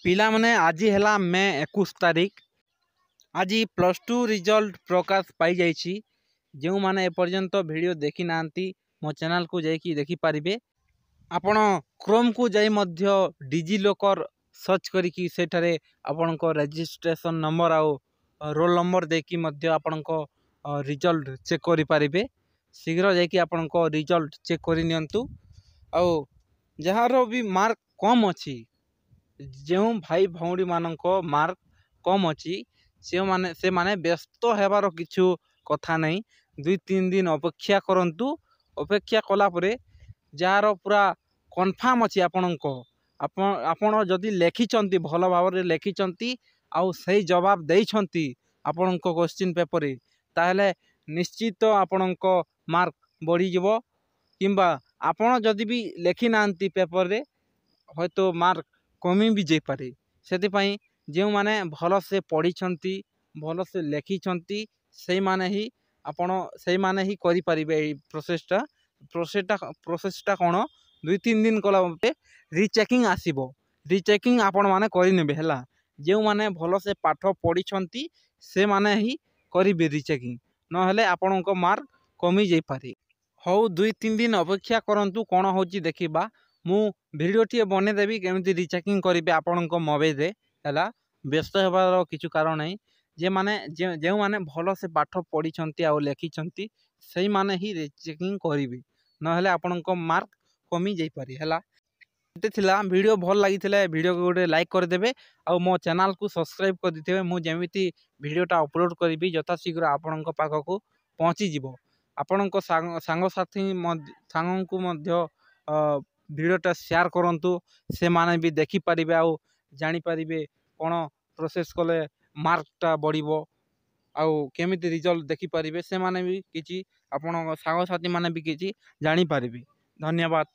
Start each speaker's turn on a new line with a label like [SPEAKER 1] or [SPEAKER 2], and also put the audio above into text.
[SPEAKER 1] पिला माने आज है मे 21 तारीख आज +2 रिजल्ट प्रकाश पाई जाइछि। जो माने एपर्यंत वीडियो देखी नांती मो चैनल को जाइकी देखि पारिबे। आपण क्रोम को जाई मध्य डिजी लॉकर सर्च करिकी सेठारे आपणको रजिस्ट्रेशन नंबर आउ रोल नंबर देकी मध्य आपणको रिजल्ट चेक करि पारिबे। शीघ्र जाइकी आपणको रिजल्ट चेक करि नियंतु। आउ जहारो भी मार्क कम अछि, जो भाई भौणी मानक मार्क कम अच्छी से माने व्यस्त हेबार किछु कथा नहीं। 2-3 दिन अपेक्षा करंतु। अपेक्षा कला परे जार पूरा कन्फर्म अच्छी आपण जदि लेखिचंती भल भाव लेखिचंती आउ सही जवाब देइछंती आपण क्वेश्चन पेपर रे, ताहले निश्चित आपणक मार्क बढ़ी जिवो। किंबा आपण जदि भी लेखि नांती पेपर रे होय तो मार्क कमी भी जाई पारे। सेति पई जे माने भल से पढ़ी छंती भल से लेखि छंती सेई माने ही आपण सेई माने ही करि परिबे। ए प्रोसेसटा कोन 2-3 दिन कला पे रीचेकिंग आसीबो। रीचेकिंग आपण माने करि नेबे हला। जे माने भल से पाठ पढ़ी छंती से माने ही करिबे रीचेकिंग, न हेले आपणक मार्क कमी जाई पारे। हौ 2-3 दिन अपेक्षा करंतु कोन होची देखिबा। मु वीडियो टी बने देबी केमिति रीचेकिंग करिबे आपणक मोबाइल रे हला। व्यस्त हेबार किछु कारण नहीं। जे माने भल से पाठ पढ़ी छंती आ लेखि छंती सेई माने ही रीचेकिंग करिबे, न हेले आपणक मार्क कमी जाई पारे हला। एते थिला वीडियो भल लागि थिले वीडियो को गोटे लाइक कर देबे आ मो चैनल को सब्सक्राइब कर दिथिबे। मु जेमिति वीडियोटा अपलोड करिबी यथा शीघ्र आपणक पाखकु पहुंची जिवो। आपणक सांग साथी सांगको मध्य वीडियोटा शेयर करंतु, से माने भी देखि पारिबे आ जानि पारिबे कोन प्रोसेस कले मार्कटा बढ़िबो आउ केमिति रिजल्ट देखि पारिबे। से माने भी किछि आपन सांग साथी माने भी किछि जानि पारिबे। धन्यवाद।